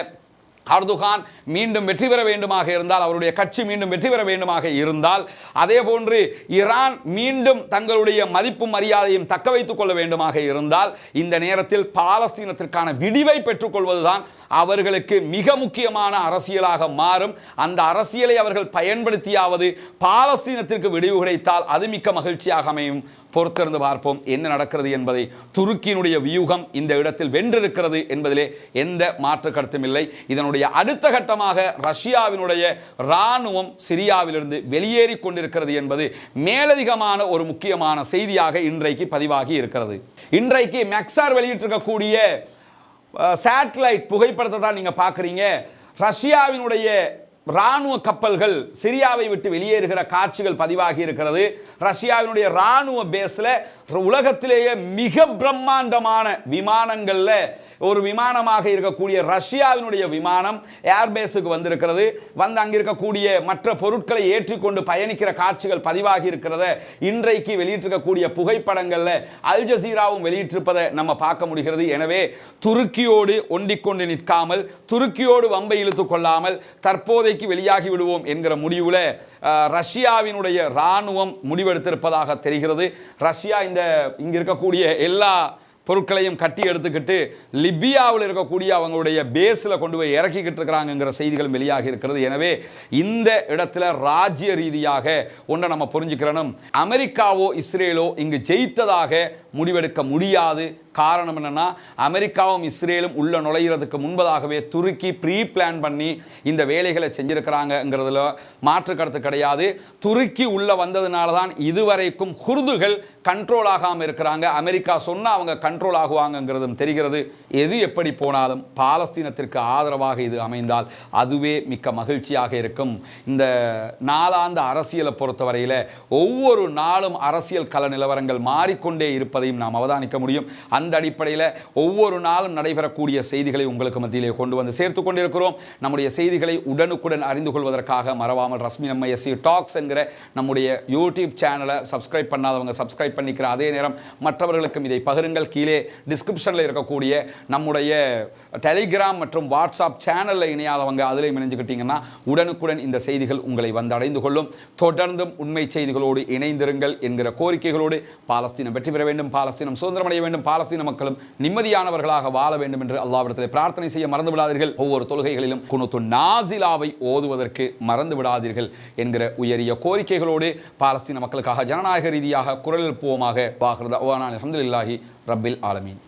அர்துகான் மீண்டும் வெற்றி பெற வேண்டுமாக இருந்தால், அவருடைய கட்சி மீண்டும் வெற்றி பெற வேண்டுமாக இருந்தால், அதே போன்று ஈரான் மீண்டும் தங்களுடைய மதிப்பும் மரியாதையும் தக்க வைத்துக் கொள்ள வேண்டுமாக இருந்தால், இந்த நேரத்தில் பாலஸ்தீனத்திற்கான விடிவை பெற்றுக்கொள்வதுதான் அவர்களுக்கு மிக முக்கியமான அரசியலாக மாறும். அந்த அரசியலை அவர்கள் பயன்படுத்தியாவது பாலஸ்தீனத்திற்கு விடிவு கிடைத்தால் அது மிக்க மகிழ்ச்சியாக அமையும். பொறுத்திருந்து பார்ப்போம் என்ன நடக்கிறது என்பதை. துருக்கியினுடைய வியூகம் இந்த இடத்தில் வென்றிருக்கிறது என்பதிலே எந்த மாற்று கருத்தும் இல்லை. இதனுடைய அடுத்த கட்டமாக ரஷ்யாவினுடைய இராணுவம் சிரியாவிலிருந்து வெளியேறி கொண்டிருக்கிறது என்பது மேலதிகமான ஒரு முக்கியமான செய்தியாக இன்றைக்கு பதிவாகி இருக்கிறது. இன்றைக்கு மெக்சார் வெளியிட்டிருக்கக்கூடிய சேட்டலைட் புகைப்படத்தை தான் நீங்க பார்க்குறீங்க. ரஷ்யாவினுடைய இராணுவ கப்பல்கள் சிரியாவை விட்டு வெளியேறுகிற காட்சிகள் பதிவாகி இருக்கிறது. ரஷ்யாவினுடைய இராணுவ பேஸில் உலகத்திலேயே மிக பிரம்மாண்டமான விமானங்கள்ல ஒரு விமானமாக இருக்கக்கூடிய ரஷ்யாவினுடைய விமானம் ஏர்பேஸுக்கு வந்திருக்கிறது. வந்து அங்கே இருக்கக்கூடிய மற்ற பொருட்களை ஏற்றிக்கொண்டு பயணிக்கிற காட்சிகள் பதிவாகி இருக்கிறத இன்றைக்கு வெளியிட்டிருக்கக்கூடிய புகைப்படங்கள்ல அல் ஜசீராவும் வெளியிட்டிருப்பதை நம்ம பார்க்க முடிகிறது. எனவே துருக்கியோடு ஒண்டிக்கொண்டு நிற்காமல், துருக்கியோடு வம்பை இழுத்து கொள்ளாமல் தற்போதைக்கு வெளியாகி விடுவோம் என்கிற முடிவில் ரஷ்யாவினுடைய இராணுவம் முடிவெடுத்திருப்பதாக தெரிகிறது. ரஷ்யா இங்க இருக்கக்கூடிய எல்லா பொருட்களையும் கட்டி எடுத்துக்கிட்டு லிபியாவில் இருக்கக்கூடிய அவங்களுடைய பேஸில் கொண்டு போய் இறக்கிக்கிட்டு இருக்கிறாங்கிற செய்திகள் வெளியாகி இருக்கிறது. எனவே இந்த இடத்துல ராஜ்ய ரீதியாக ஒன்றை நம்ம புரிஞ்சுக்கிறோம். அமெரிக்காவோ இஸ்ரேலோ இங்கு ஜெயித்ததாக முடிவெடுக்க முடியாது. காரணம் என்னன்னா, அமெரிக்காவும் இஸ்ரேலும் உள்ள நுழைகிறதுக்கு முன்பதாகவே துருக்கி ப்ரீ பிளான் பண்ணி இந்த வேலைகளை செஞ்சிருக்கிறாங்கிறதுல மாற்று கருத்து கிடையாது. துருக்கி உள்ள வந்ததுனால தான் இதுவரைக்கும் குர்துகள் கண்ட்ரோல் ஆகாமல் இருக்கிறாங்க. அமெரிக்கா சொன்னால் அவங்க கண்ட்ரோல் ஆகுவாங்கிறதும் தெரிகிறது. எது எப்படி போனாலும் பாலஸ்தீனத்திற்கு ஆதரவாக இது அமைந்தால் அதுவே மிக்க மகிழ்ச்சியாக இருக்கும். இந்த நாளாந்த அரசியலை பொறுத்தவரையில் ஒவ்வொரு நாளும் அரசியல் கள நிலவரங்கள் மாறிக்கொண்டே இருப்பதையும் நாம் அவதானிக்க முடியும். அந்த அடிப்படையில் ஒவ்வொரு நாளும் நடைபெறக்கூடிய செய்திகளை உங்களுக்கு மத்தியிலே கொண்டு வந்து சேர்த்து கொண்டிருக்கிறோம். நம்முடைய செய்திகளை உடனுக்குடன் அறிந்து கொள்வதற்காக மறவாமல் RasmeenMSc டாக்ஸ் என்கிற நம்முடைய யூடியூப் சேனலை சப்ஸ்கிரைப் பண்ணாதவங்க சப்ஸ்கிரைப் பண்ணிக்கிற அதே நேரம் மற்றவர்களுக்கும் இதை பகிருங்கள். கீழே டிஸ்கிரிப்ஷனில் இருக்கக்கூடிய நம்முடைய டெலிகிராம் மற்றும் வாட்ஸ்அப் சேனலில் இணையாதவங்க அதில் இணைஞ்சுக்கிட்டீங்கன்னா உடனுக்குடன் இந்த செய்திகள் உங்களை வந்து அடைந்து கொள்ளும். தொடர்ந்தும் உண்மை செய்திகளோடு இணைந்திருங்கள் என்கிற கோரிக்கைகளோடு பாலஸ்தீனம் வெற்றி பெற வேண்டும், பாலஸ்தீனம் சுதந்திரமடைய வேண்டும், பாலஸ்தீன மக்களும் நிம்மதியானவர்களாக வாழ வேண்டும் என்று அல்லாஹ்விடத்தில் பிரார்த்தனை செய்ய மறந்து விடாதீர்கள். ஒவ்வொரு தொழுகைகளிலும் குனூத்து நாசிலாவை ஓதுவதற்கு மறந்து விடாதீர்கள் என்கிற உயரிய கோரிக்கைகளோடு பாலஸ்தீன மக்களுக்காக ஜனநாயக ரீதியாக குரல் எழுப்புவோமாக. வாஹிர் தஅவானா அல்ஹம்துலில்லாஹி ரப்பில் ஆலமீன்.